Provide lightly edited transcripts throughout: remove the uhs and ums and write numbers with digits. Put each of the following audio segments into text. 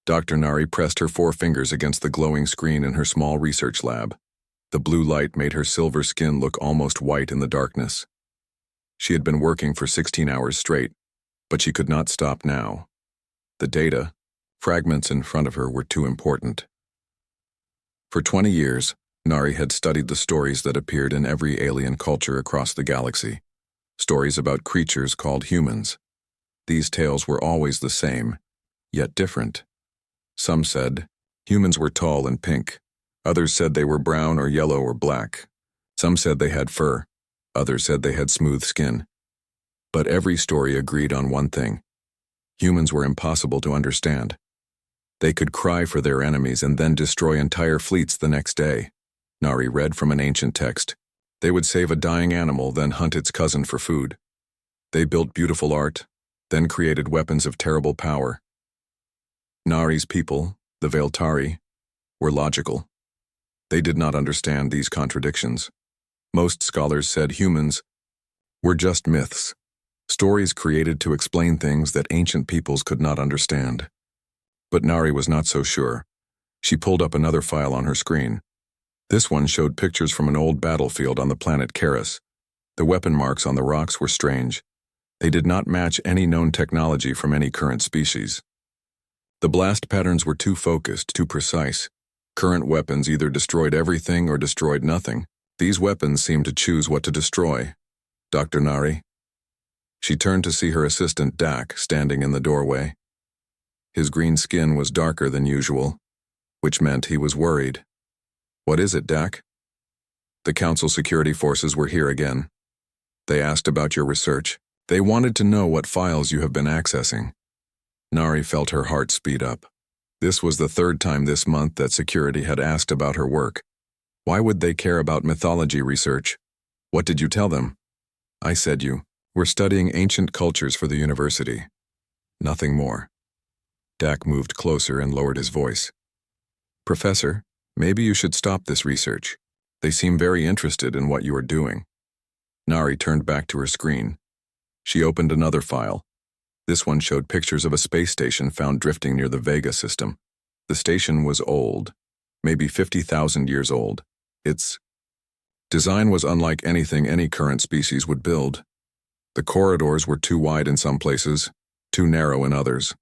Dr. Nari pressed her forefingers against the glowing screen in her small research lab. The blue light made her silver skin look almost white in the darkness. She had been working for 16 hours straight, but she could not stop now. The data, fragments in front of her, were too important. For 20 years, Nari had studied the stories that appeared in every alien culture across the galaxy. Stories about creatures called humans. These tales were always the same, yet different. Some said humans were tall and pink. Others said they were brown or yellow or black. Some said they had fur. Others said they had smooth skin. But every story agreed on one thing. Humans were impossible to understand. They could cry for their enemies and then destroy entire fleets the next day. Nari read from an ancient text. They would save a dying animal, then hunt its cousin for food. They built beautiful art, then created weapons of terrible power. Nari's people, the Veltari, were logical. They did not understand these contradictions. Most scholars said humans were just myths, stories created to explain things that ancient peoples could not understand. But Nari was not so sure. She pulled up another file on her screen. This one showed pictures from an old battlefield on the planet Karis. The weapon marks on the rocks were strange. They did not match any known technology from any current species. The blast patterns were too focused, too precise. Current weapons either destroyed everything or destroyed nothing. These weapons seemed to choose what to destroy. Dr. Nari. She turned to see her assistant Dak standing in the doorway. His green skin was darker than usual, which meant he was worried. What is it, Dak? The Council security forces were here again. They asked about your research. They wanted to know what files you have been accessing. Nari felt her heart speed up. This was the third time this month that security had asked about her work. Why would they care about mythology research? What did you tell them? I said we're studying ancient cultures for the university. Nothing more. Dak moved closer and lowered his voice. Professor, maybe you should stop this research. They seem very interested in what you are doing. Nari turned back to her screen. She opened another file. This one showed pictures of a space station found drifting near the Vega system. The station was old, maybe 50,000 years old. Its design was unlike anything any current species would build. The corridors were too wide in some places, too narrow in others.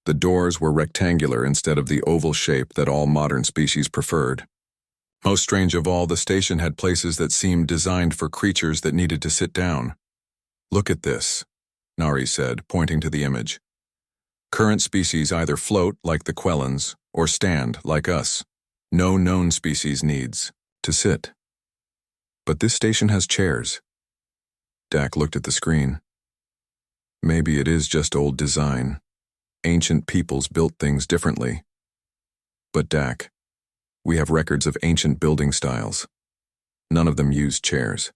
The doors were rectangular instead of the oval shape that all modern species preferred. Most strange of all, the station had places that seemed designed for creatures that needed to sit down. Look at this, Nari said, pointing to the image. Current species either float, like the Quellans, or stand, like us. No known species needs to sit. But this station has chairs. Dak looked at the screen. Maybe it is just old design. Ancient peoples built things differently. But Dak, we have records of ancient building styles. None of them used chairs.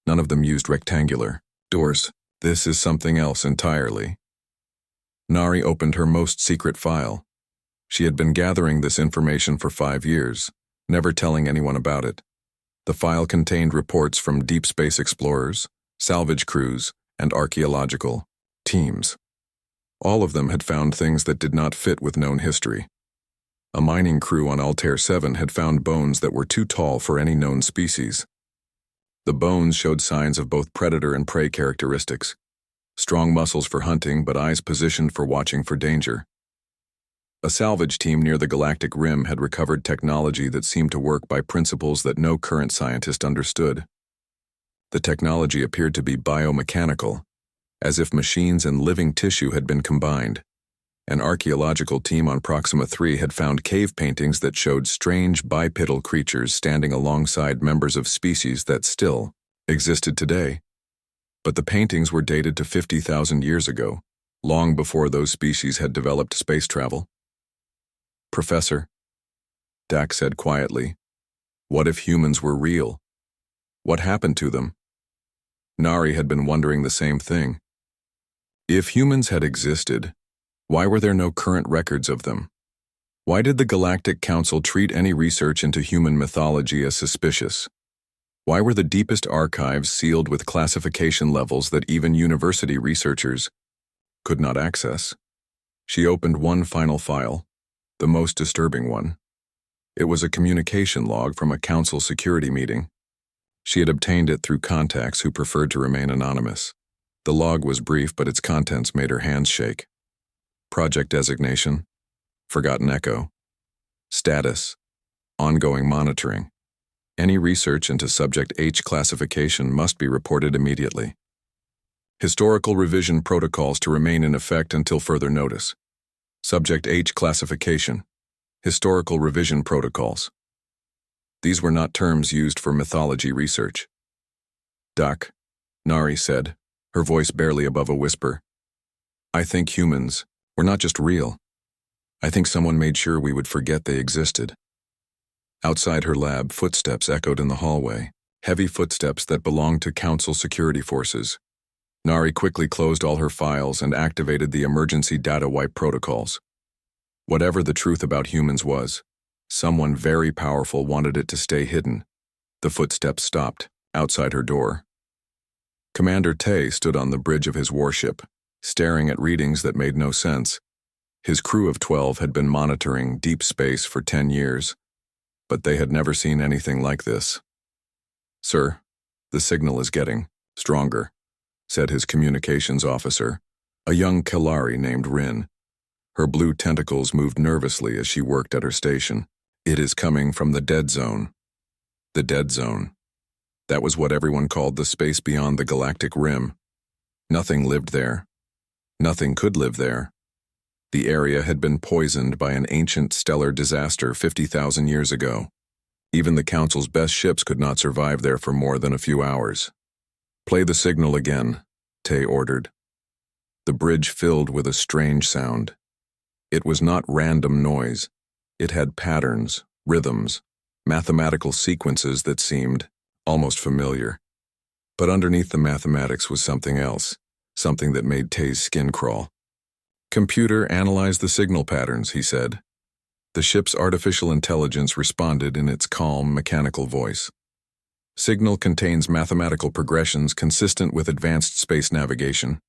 None of them used rectangular doors. This is something else entirely. Nari opened her most secret file. She had been gathering this information for 5 years, never telling anyone about it. The file contained reports from deep space explorers, salvage crews, and archaeological teams. All of them had found things that did not fit with known history. A mining crew on Altair 7 had found bones that were too tall for any known species. The bones showed signs of both predator and prey characteristics. Strong muscles for hunting, but eyes positioned for watching for danger. A salvage team near the Galactic Rim had recovered technology that seemed to work by principles that no current scientist understood. The technology appeared to be biomechanical, as if machines and living tissue had been combined. An archaeological team on Proxima 3 had found cave paintings that showed strange bipedal creatures standing alongside members of species that still existed today. But the paintings were dated to 50,000 years ago, long before those species had developed space travel. Professor, Dak said quietly, what if humans were real? What happened to them? Nari had been wondering the same thing. If humans had existed, why were there no current records of them? Why did the Galactic Council treat any research into human mythology as suspicious? Why were the deepest archives sealed with classification levels that even university researchers could not access? She opened one final file, The most disturbing one. It was a communication log from a council security meeting. She had obtained it through contacts who preferred to remain anonymous. The log was brief, but its contents made her hands shake. Project designation, Forgotten Echo. Status, ongoing monitoring. Any research into Subject H classification must be reported immediately. Historical revision protocols to remain in effect until further notice. Subject H classification. Historical revision protocols. These were not terms used for mythology research. Doc, Nari said, her voice barely above a whisper. I think humans were not just real. I think someone made sure we would forget they existed. Outside her lab, footsteps echoed in the hallway, heavy footsteps that belonged to Council security forces. Nari quickly closed all her files and activated the emergency data wipe protocols. Whatever the truth about humans was, someone very powerful wanted it to stay hidden. The footsteps stopped, outside her door. Commander Tay stood on the bridge of his warship, staring at readings that made no sense. His crew of 12 had been monitoring deep space for 10 years, but they had never seen anything like this. Sir, the signal is getting stronger, said his communications officer, a young Kalari named Rin. Her blue tentacles moved nervously as she worked at her station. It is coming from the dead zone. The dead zone. That was what everyone called the space beyond the galactic rim. Nothing lived there. Nothing could live there. The area had been poisoned by an ancient stellar disaster 50,000 years ago. Even the Council's best ships could not survive there for more than a few hours. Play the signal again, Tay ordered. The bridge filled with a strange sound. It was not random noise. It had patterns, rhythms, mathematical sequences that seemed almost familiar. But underneath the mathematics was something else, something that made Tay's skin crawl. Computer, analyze the signal patterns, he said. The ship's artificial intelligence responded in its calm, mechanical voice. Signal contains mathematical progressions consistent with advanced space navigation.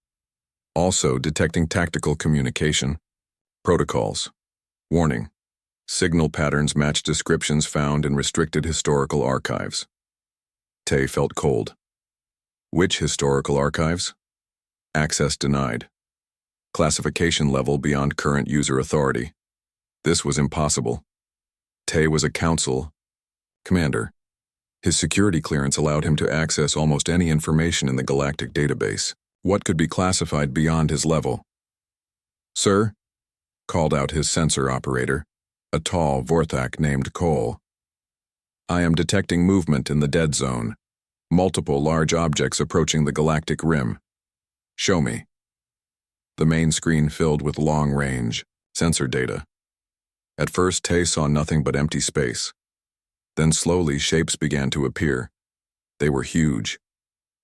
Also detecting tactical communication. Protocols. Warning. Signal patterns match descriptions found in restricted historical archives. Tay felt cold. Which historical archives? Access denied. Classification level beyond current user authority. This was impossible. Tay was a council commander. His security clearance allowed him to access almost any information in the galactic database. What could be classified beyond his level? Sir, called out his sensor operator, a tall Vorthak named Cole. I am detecting movement in the dead zone. Multiple large objects approaching the galactic rim. Show me. The main screen filled with long-range sensor data. At first, Tay saw nothing but empty space. Then slowly shapes began to appear. They were huge,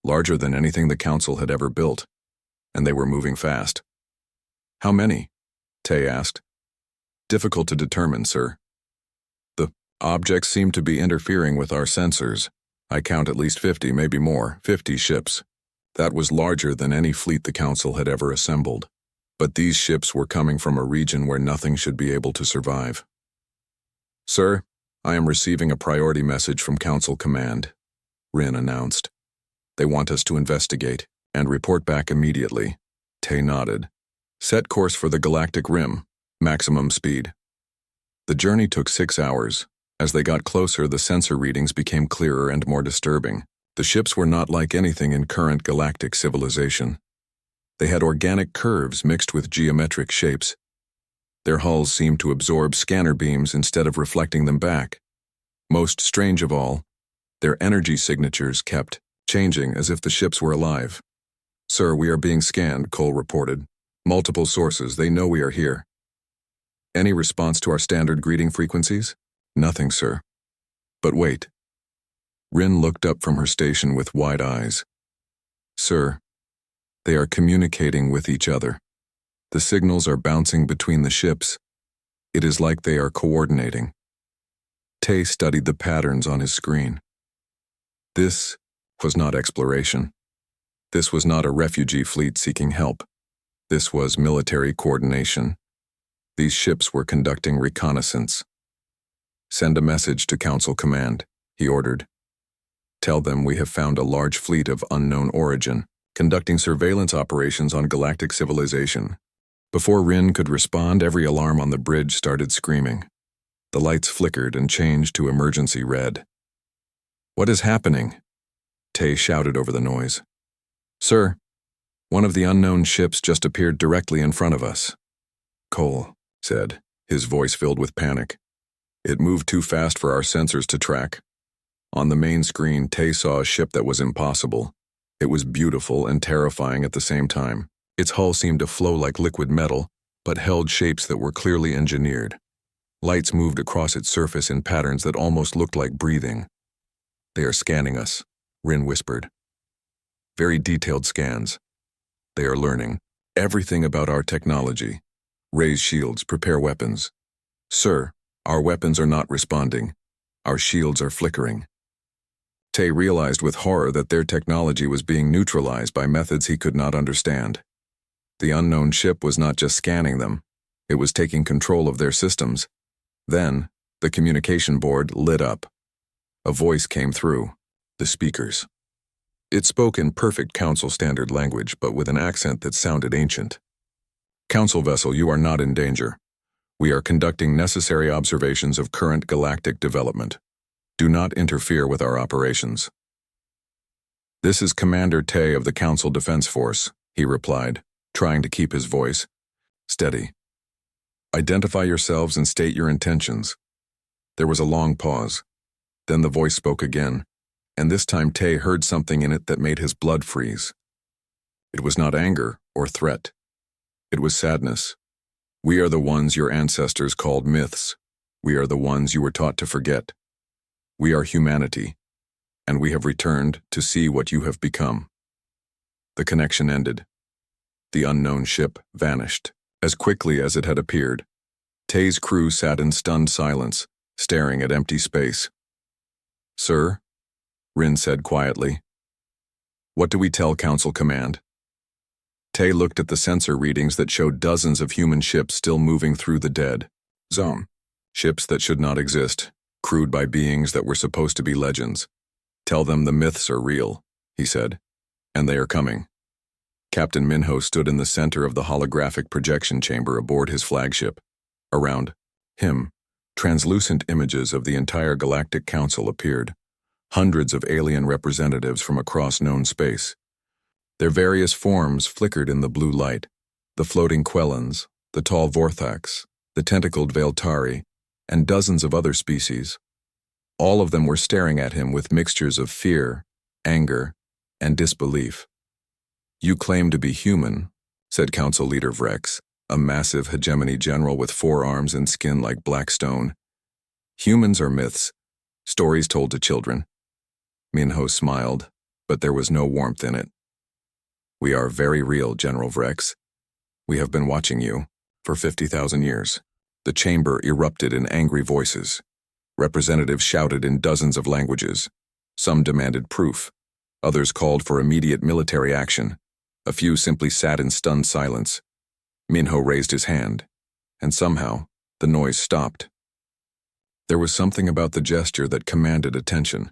larger than anything the Council had ever built, and they were moving fast. How many? Tay asked. Difficult to determine, sir. The objects seem to be interfering with our sensors. I count at least 50, maybe more, 50 ships. That was larger than any fleet the Council had ever assembled. But these ships were coming from a region where nothing should be able to survive. Sir, I am receiving a priority message from Council Command, Rin announced. They want us to investigate and report back immediately. Tay nodded. Set course for the galactic rim, maximum speed. The journey took 6 hours. As they got closer, the sensor readings became clearer and more disturbing. The ships were not like anything in current galactic civilization. They had organic curves mixed with geometric shapes. Their hulls seemed to absorb scanner beams instead of reflecting them back. Most strange of all, their energy signatures kept changing as if the ships were alive. Sir, we are being scanned, Cole reported. Multiple sources, they know we are here. Any response to our standard greeting frequencies? Nothing, sir. But wait. Rin looked up from her station with wide eyes. Sir, they are communicating with each other. The signals are bouncing between the ships. It is like they are coordinating. Tay studied the patterns on his screen. This was not exploration. This was not a refugee fleet seeking help. This was military coordination. These ships were conducting reconnaissance. "Send a message to Council Command," he ordered. "Tell them we have found a large fleet of unknown origin, conducting surveillance operations on galactic civilization." Before Rin could respond, every alarm on the bridge started screaming. The lights flickered and changed to emergency red. "What is happening?" Tay shouted over the noise. "Sir, one of the unknown ships just appeared directly in front of us," Cole said, his voice filled with panic. "It moved too fast for our sensors to track." On the main screen, Tay saw a ship that was impossible. It was beautiful and terrifying at the same time. Its hull seemed to flow like liquid metal, but held shapes that were clearly engineered. Lights moved across its surface in patterns that almost looked like breathing. "They are scanning us," Rin whispered. "Very detailed scans. They are learning everything about our technology. Raise shields, prepare weapons." "Sir, our weapons are not responding. Our shields are flickering." Tay realized with horror that their technology was being neutralized by methods he could not understand. The unknown ship was not just scanning them, it was taking control of their systems. Then, the communication board lit up. A voice came through the speakers. It spoke in perfect Council standard language, but with an accent that sounded ancient. "Council vessel, you are not in danger. We are conducting necessary observations of current galactic development. Do not interfere with our operations." "This is Commander Tay of the Council Defense Force," he replied, trying to keep his voice steady. "Identify yourselves and state your intentions." There was a long pause. Then the voice spoke again, and this time Tay heard something in it that made his blood freeze. It was not anger or threat. It was sadness. "We are the ones your ancestors called myths. We are the ones you were taught to forget. We are humanity, and we have returned to see what you have become." The connection ended. The unknown ship vanished as quickly as it had appeared. Tay's crew sat in stunned silence, staring at empty space. "Sir," Rin said quietly, "what do we tell Council Command?" Tay looked at the sensor readings that showed dozens of human ships still moving through the dead zone. Ships that should not exist, crewed by beings that were supposed to be legends. "Tell them the myths are real," he said, "and they are coming." Captain Minho stood in the center of the holographic projection chamber aboard his flagship. Around him, translucent images of the entire Galactic Council appeared, hundreds of alien representatives from across known space. Their various forms flickered in the blue light: the floating Quellans, the tall Vorthax, the tentacled Veltari, and dozens of other species. All of them were staring at him with mixtures of fear, anger, and disbelief. "You claim to be human," said Council Leader Vrex, a massive hegemony general with 4 arms and skin like black stone. "Humans are myths, stories told to children." Minho smiled, but there was no warmth in it. "We are very real, General Vrex. We have been watching you for 50,000 years. The chamber erupted in angry voices. Representatives shouted in dozens of languages. Some demanded proof. Others called for immediate military action. A few simply sat in stunned silence. Minho raised his hand, and somehow, the noise stopped. There was something about the gesture that commanded attention,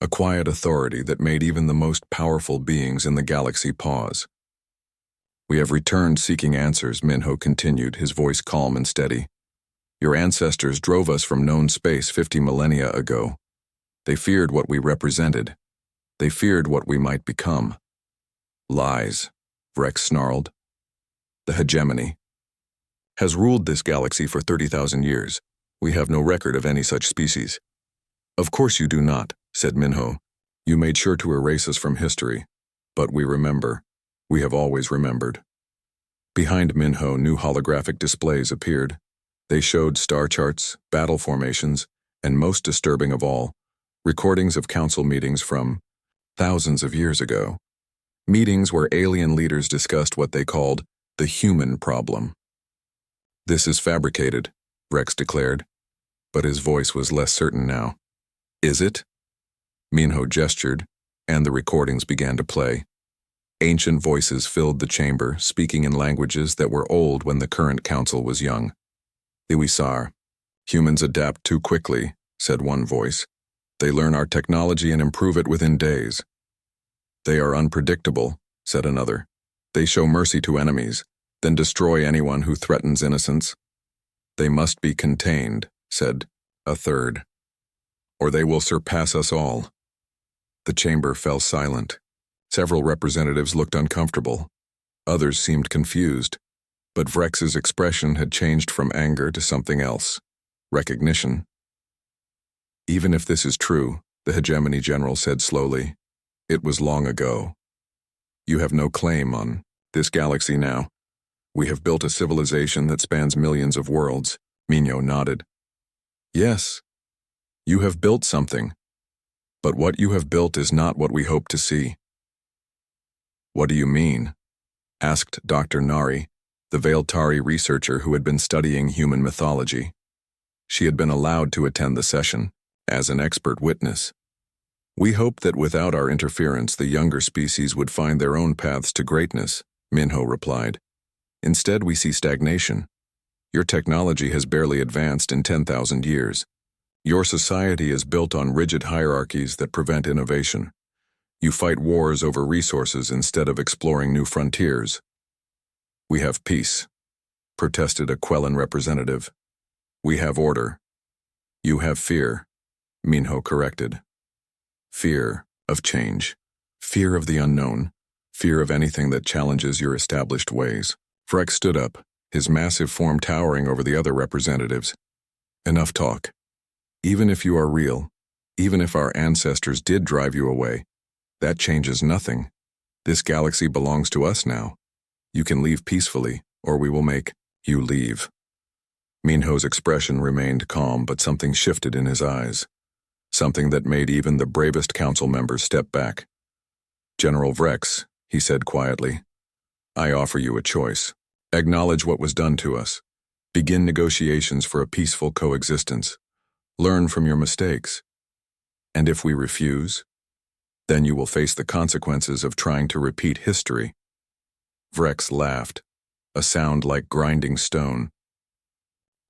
a quiet authority that made even the most powerful beings in the galaxy pause. "We have returned seeking answers," Minho continued, his voice calm and steady. "Your ancestors drove us from known space 50 millennia ago. They feared what we represented. They feared what we might become." "Lies," Vrex snarled. "The hegemony has ruled this galaxy for 30,000 years. We have no record of any such species." "Of course you do not," said Minho. "You made sure to erase us from history. But we remember. We have always remembered." Behind Minho, new holographic displays appeared. They showed star charts, battle formations, and most disturbing of all, recordings of council meetings from thousands of years ago. Meetings where alien leaders discussed what they called the human problem. "This is fabricated," Rex declared, but his voice was less certain now. "Is it?" Minho gestured, and the recordings began to play. Ancient voices filled the chamber, speaking in languages that were old when the current council was young. Iwisar. Humans adapt too quickly, said one voice. They learn our technology and improve it within days. They are unpredictable, said another. They show mercy to enemies, then destroy anyone who threatens innocence. They must be contained, said a third, or they will surpass us all. The chamber fell silent. Several representatives looked uncomfortable. Others seemed confused, but Vrex's expression had changed from anger to something else, recognition. Even if this is true, the hegemony general said slowly, it was long ago. You have no claim on this galaxy now. We have built a civilization that spans millions of worlds. Minho nodded. Yes, you have built something, but what you have built is not what we hope to see. What do you mean? Asked Dr. Nari, the Veiltari researcher who had been studying human mythology. She had been allowed to attend the session as an expert witness. We hoped that without our interference, the younger species would find their own paths to greatness, Minho replied. Instead, we see stagnation. Your technology has barely advanced in 10,000 years. Your society is built on rigid hierarchies that prevent innovation. You fight wars over resources instead of exploring new frontiers. We have peace, protested a Quellan representative. We have order. You have fear, Minho corrected. Fear of change, fear of the unknown, fear of anything that challenges your established ways. Vrex stood up, his massive form towering over the other representatives. Enough talk. Even if you are real, even if our ancestors did drive you away, that changes nothing. This galaxy belongs to us now. You can leave peacefully, or we will make you leave. Minho's expression remained calm, but something shifted in his eyes. Something that made even the bravest council members step back. General Vrex, he said quietly, I offer you a choice. Acknowledge what was done to us. Begin negotiations for a peaceful coexistence. Learn from your mistakes. And if we refuse, then you will face the consequences of trying to repeat history. Vrex laughed, a sound like grinding stone.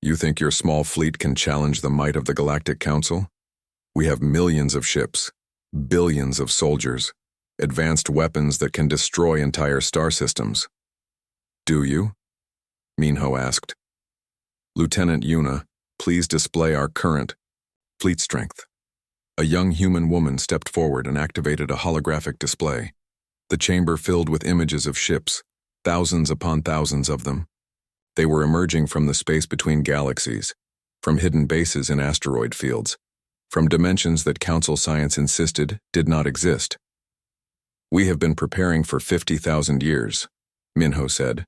You think your small fleet can challenge the might of the Galactic Council? We have millions of ships, billions of soldiers, advanced weapons that can destroy entire star systems. Do you? Minho asked. Lieutenant Yuna, please display our current fleet strength. A young human woman stepped forward and activated a holographic display. The chamber filled with images of ships, thousands upon thousands of them. They were emerging from the space between galaxies, from hidden bases in asteroid fields, from dimensions that Council science insisted did not exist. We have been preparing for 50,000 years, Minho said.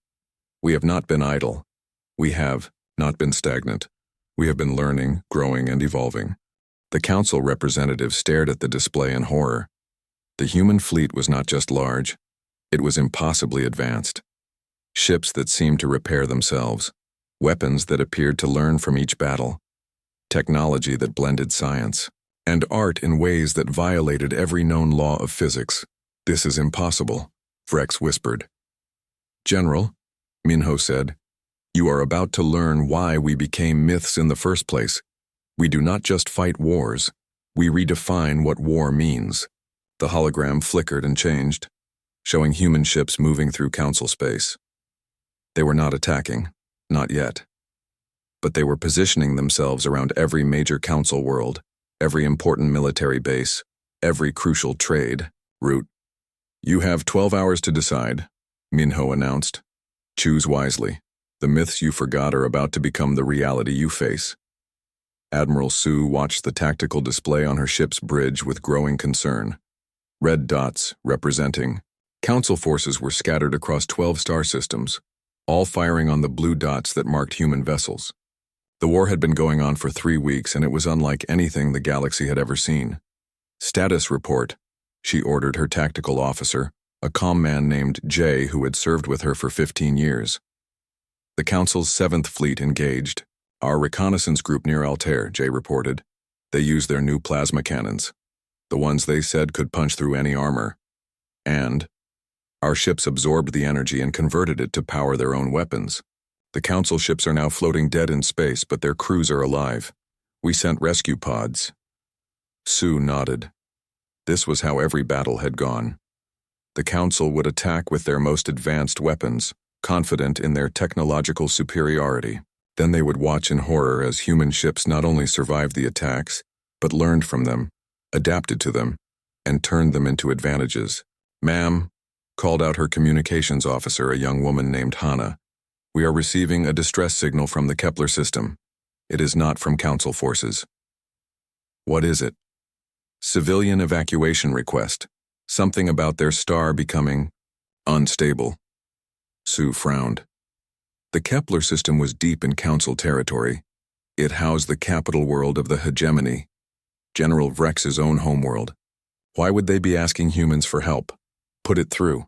We have not been idle. We have not been stagnant. We have been learning, growing, and evolving. The Council representative stared at the display in horror. The human fleet was not just large, it was impossibly advanced. Ships that seemed to repair themselves, weapons that appeared to learn from each battle, technology that blended science, and art in ways that violated every known law of physics. This is impossible, Vrex whispered. General, Minho said, you are about to learn why we became myths in the first place. We do not just fight wars, we redefine what war means. The hologram flickered and changed, showing human ships moving through Council space. They were not attacking, not yet. But they were positioning themselves around every major Council world, every important military base, every crucial trade route. You have 12 hours to decide, Minho announced. Choose wisely. The myths you forgot are about to become the reality you face. Admiral Sue watched the tactical display on her ship's bridge with growing concern. Red dots, representing Council forces, were scattered across 12 star systems, all firing on the blue dots that marked human vessels. The war had been going on for 3 weeks, and it was unlike anything the galaxy had ever seen. Status report, she ordered her tactical officer, a calm man named Jay who had served with her for 15 years. The Council's 7th Fleet engaged. Our reconnaissance group near Altair, Jay reported. They used their new plasma cannons, the ones they said could punch through any armor. And our ships absorbed the energy and converted it to power their own weapons. The Council ships are now floating dead in space, but their crews are alive. We sent rescue pods. Sue nodded. This was how every battle had gone. The Council would attack with their most advanced weapons, confident in their technological superiority. Then they would watch in horror as human ships not only survived the attacks, but learned from them, adapted to them, and turned them into advantages. "Ma'am," called out her communications officer, a young woman named Hannah, "we are receiving a distress signal from the Kepler system. It is not from Council forces." "What is it?" "Civilian evacuation request. Something about their star becoming unstable." Sue frowned. The Kepler system was deep in Council territory. It housed the capital world of the hegemony, General Vrex's own homeworld. Why would they be asking humans for help? Put it through.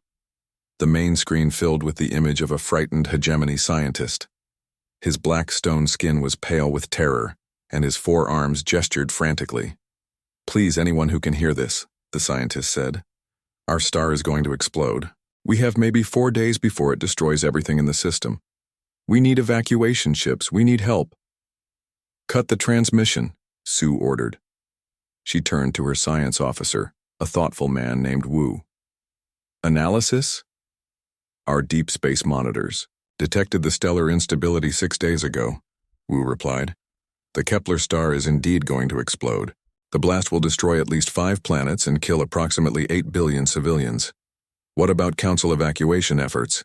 The main screen filled with the image of a frightened hegemony scientist. His black stone skin was pale with terror, and his forearms gestured frantically. "Please, anyone who can hear this," the scientist said. "Our star is going to explode. We have maybe 4 days before it destroys everything in the system. We need evacuation ships. We need help." "Cut the transmission," Sue ordered. She turned to her science officer, a thoughtful man named Wu. "Analysis?" "Our deep space monitors detected the stellar instability 6 days ago," Wu replied. "The Kepler star is indeed going to explode. The blast will destroy at least 5 planets and kill approximately 8 billion civilians. What about Council evacuation efforts?"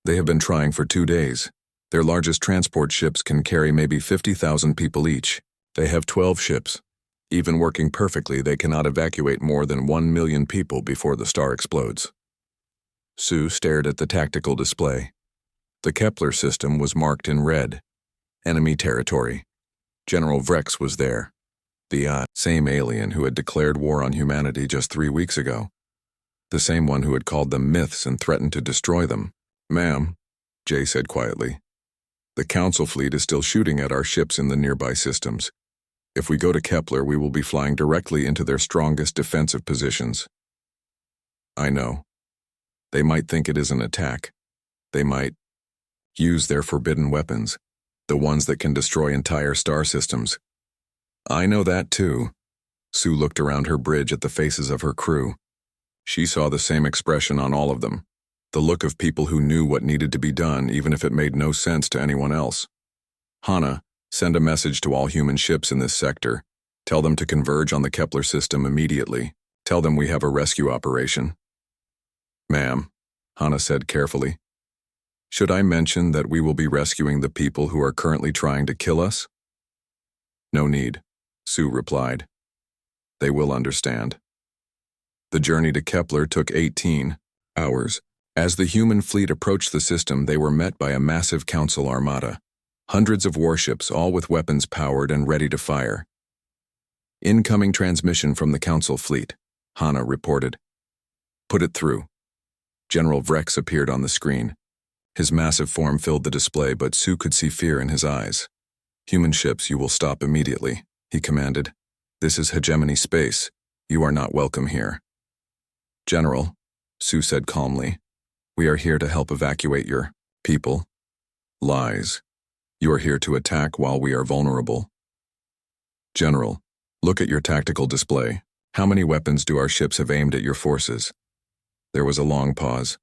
"They have been trying for 2 days. Their largest transport ships can carry maybe 50,000 people each. They have 12 ships. Even working perfectly, they cannot evacuate more than 1 million people before the star explodes." Sue stared at the tactical display. The Kepler system was marked in red. Enemy territory. General Vrex was there. The same alien who had declared war on humanity just 3 weeks ago. The same one who had called them myths and threatened to destroy them. "Ma'am," Jay said quietly, "the Council fleet is still shooting at our ships in the nearby systems. If we go to Kepler, we will be flying directly into their strongest defensive positions." "I know. They might think it is an attack. They might use their forbidden weapons, the ones that can destroy entire star systems." "I know that too." Sue looked around her bridge at the faces of her crew. She saw the same expression on all of them, the look of people who knew what needed to be done even if it made no sense to anyone else. "Hannah, send a message to all human ships in this sector. Tell them to converge on the Kepler system immediately. Tell them we have a rescue operation." "Ma'am," Hannah said carefully, "should I mention that we will be rescuing the people who are currently trying to kill us?" "No need," Sue replied. "They will understand." The journey to Kepler took 18 hours. As the human fleet approached the system, they were met by a massive Council armada. Hundreds of warships, all with weapons powered and ready to fire. "Incoming transmission from the Council fleet," Hannah reported. "Put it through." General Vrex appeared on the screen. His massive form filled the display, but Sue could see fear in his eyes. "Human ships, you will stop immediately," he commanded. "This is hegemony space. You are not welcome here." "General," Sue said calmly, "we are here to help evacuate your people." "Lies. You are here to attack while we are vulnerable." "General, look at your tactical display. How many weapons do our ships have aimed at your forces?" There was a long pause.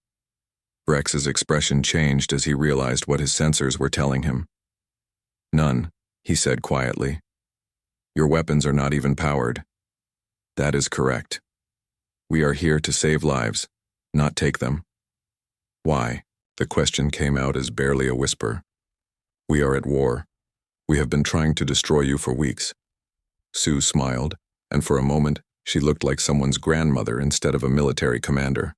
Brex's expression changed as he realized what his sensors were telling him. "None," he said quietly. "Your weapons are not even powered." "That is correct. We are here to save lives, not take them." "Why?" The question came out as barely a whisper. "We are at war. We have been trying to destroy you for weeks." Sue smiled, and for a moment, she looked like someone's grandmother instead of a military commander.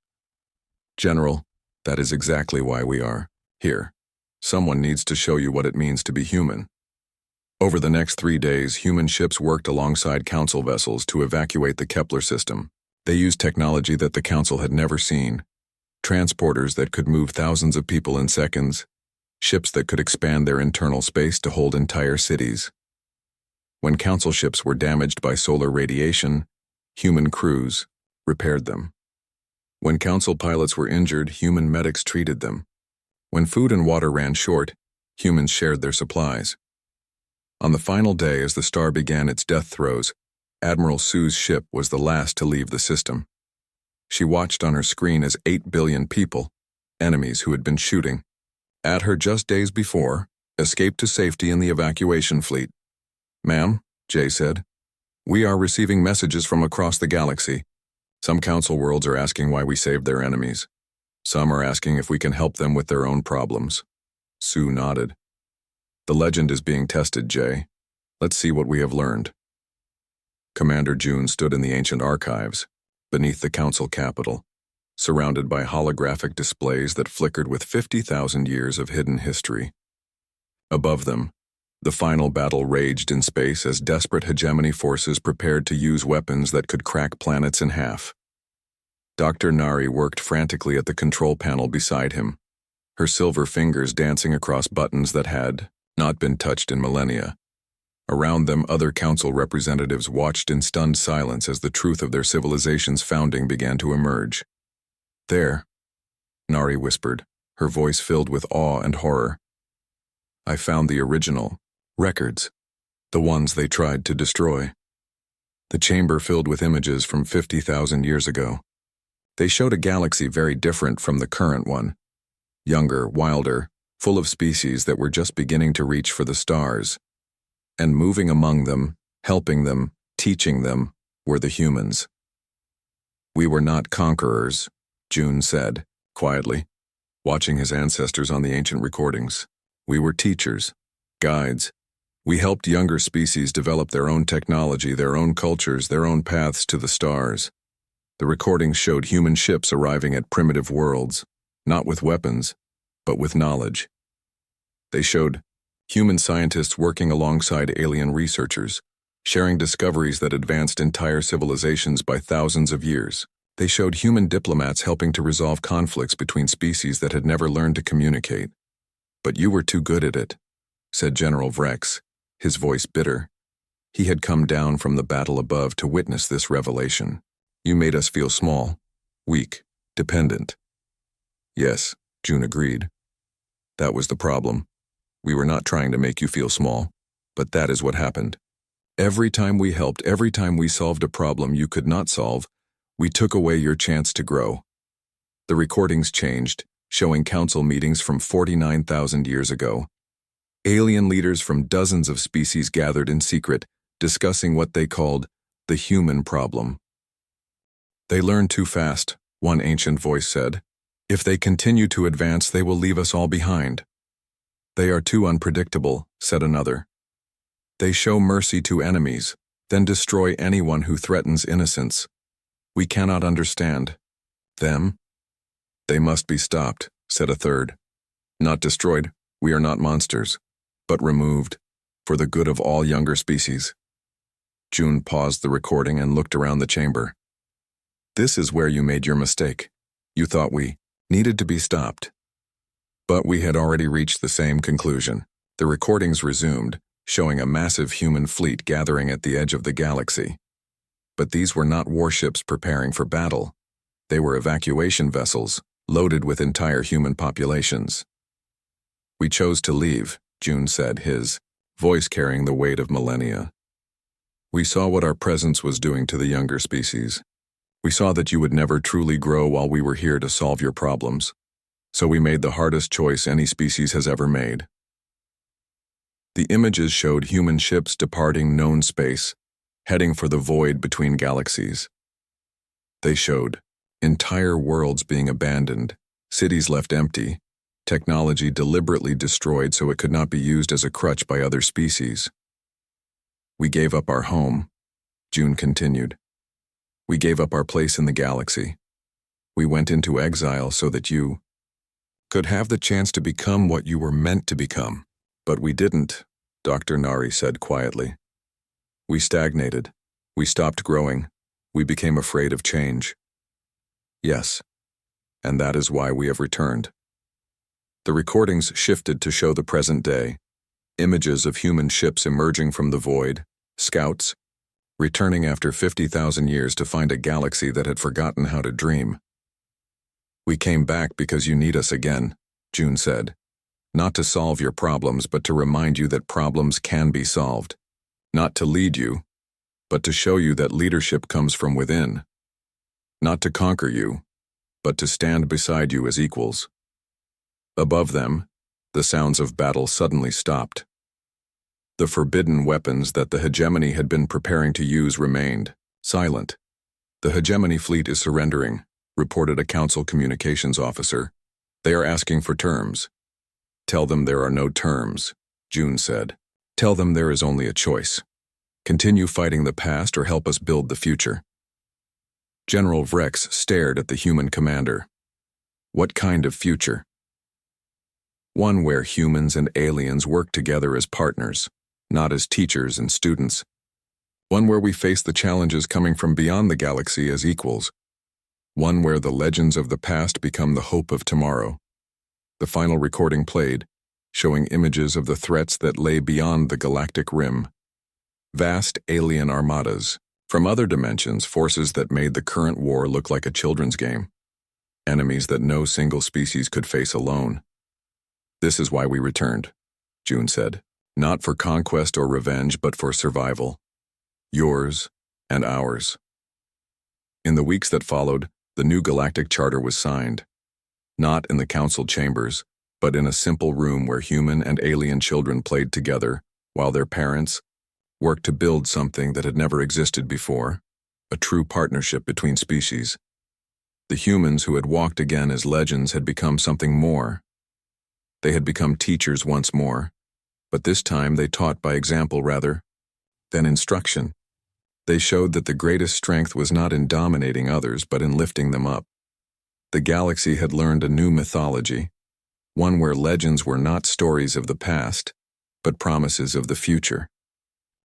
"General, that is exactly why we are here. Someone needs to show you what it means to be human." Over the next 3 days, human ships worked alongside Council vessels to evacuate the Kepler system. They used technology that the Council had never seen. Transporters that could move thousands of people in seconds. Ships that could expand their internal space to hold entire cities. When Council ships were damaged by solar radiation, human crews repaired them. When Council pilots were injured, human medics treated them. When food and water ran short, humans shared their supplies. On the final day, as the star began its death throes, Admiral Sue's ship was the last to leave the system. She watched on her screen as 8 billion people, enemies who had been shooting at her just days before, escaped to safety in the evacuation fleet. "Ma'am," Jay said, "we are receiving messages from across the galaxy. Some council worlds are asking why we saved their enemies. Some are asking if we can help them with their own problems." Sue nodded. "The legend is being tested, Jay. Let's see what we have learned." Commander June stood in the ancient archives, beneath the council capital, surrounded by holographic displays that flickered with 50,000 years of hidden history. Above them, the final battle raged in space as desperate hegemony forces prepared to use weapons that could crack planets in half. Dr. Nari worked frantically at the control panel beside him, her silver fingers dancing across buttons that had not been touched in millennia. Around them, other council representatives watched in stunned silence as the truth of their civilization's founding began to emerge. "There," Nari whispered, her voice filled with awe and horror. "I found the original records, the ones they tried to destroy." The chamber filled with images from 50,000 years ago. They showed a galaxy very different from the current one. Younger, wilder, full of species that were just beginning to reach for the stars. And moving among them, helping them, teaching them, were the humans. "We were not conquerors," June said, quietly, watching his ancestors on the ancient recordings. "We were teachers, guides. We helped younger species develop their own technology, their own cultures, their own paths to the stars." The recordings showed human ships arriving at primitive worlds, not with weapons, but with knowledge. They showed human scientists working alongside alien researchers, sharing discoveries that advanced entire civilizations by thousands of years. They showed human diplomats helping to resolve conflicts between species that had never learned to communicate. "But you were too good at it," said General Vrex, his voice bitter. He had come down from the battle above to witness this revelation. "You made us feel small, weak, dependent." "Yes," June agreed. "That was the problem. We were not trying to make you feel small, but that is what happened. Every time we helped, every time we solved a problem you could not solve, we took away your chance to grow." The recordings changed, showing council meetings from 49,000 years ago. Alien leaders from dozens of species gathered in secret, discussing what they called the human problem. "They learn too fast," one ancient voice said. "If they continue to advance, they will leave us all behind." "They are too unpredictable," said another. "They show mercy to enemies, then destroy anyone who threatens innocence. We cannot understand them." "They must be stopped," said a third. "Not destroyed, we are not monsters, but removed, for the good of all younger species." June paused the recording and looked around the chamber. "This is where you made your mistake. You thought we needed to be stopped." But we had already reached the same conclusion. The recordings resumed, showing a massive human fleet gathering at the edge of the galaxy. But these were not warships preparing for battle. They were evacuation vessels, loaded with entire human populations. "We chose to leave," June said, his voice carrying the weight of millennia. "We saw what our presence was doing to the younger species. We saw that you would never truly grow while we were here to solve your problems. So we made the hardest choice any species has ever made." The images showed human ships departing known space, heading for the void between galaxies. They showed entire worlds being abandoned, cities left empty, technology deliberately destroyed so it could not be used as a crutch by other species. "We gave up our home," June continued. "We gave up our place in the galaxy. We went into exile so that you could have the chance to become what you were meant to become. But we didn't," Dr. Nari said quietly. "We stagnated. We stopped growing. We became afraid of change." "Yes, and that is why we have returned." The recordings shifted to show the present day, images of human ships emerging from the void, scouts, returning after 50,000 years to find a galaxy that had forgotten how to dream. "We came back because you need us again," June said. Not to solve your problems, but to remind you that problems can be solved. Not to lead you, but to show you that leadership comes from within. Not to conquer you, but to stand beside you as equals. Above them, the sounds of battle suddenly stopped. The forbidden weapons that the hegemony had been preparing to use remained, silent. The hegemony fleet is surrendering, reported a council communications officer. They are asking for terms. Tell them there are no terms, June said. Tell them there is only a choice. Continue fighting the past or help us build the future. General Vrex stared at the human commander. What kind of future? One where humans and aliens work together as partners, not as teachers and students. One where we face the challenges coming from beyond the galaxy as equals. One where the legends of the past become the hope of tomorrow. The final recording played, showing images of the threats that lay beyond the galactic rim. Vast alien armadas, from other dimensions, forces that made the current war look like a children's game. Enemies that no single species could face alone. This is why we returned, June said. Not for conquest or revenge, but for survival. Yours and ours. In the weeks that followed, the new galactic charter was signed. Not in the council chambers, but in a simple room where human and alien children played together, while their parents worked to build something that had never existed before, a true partnership between species. The humans who had walked again as legends had become something more. They had become teachers once more, but this time they taught by example rather than instruction. They showed that the greatest strength was not in dominating others, but in lifting them up. The galaxy had learned a new mythology, one where legends were not stories of the past, but promises of the future.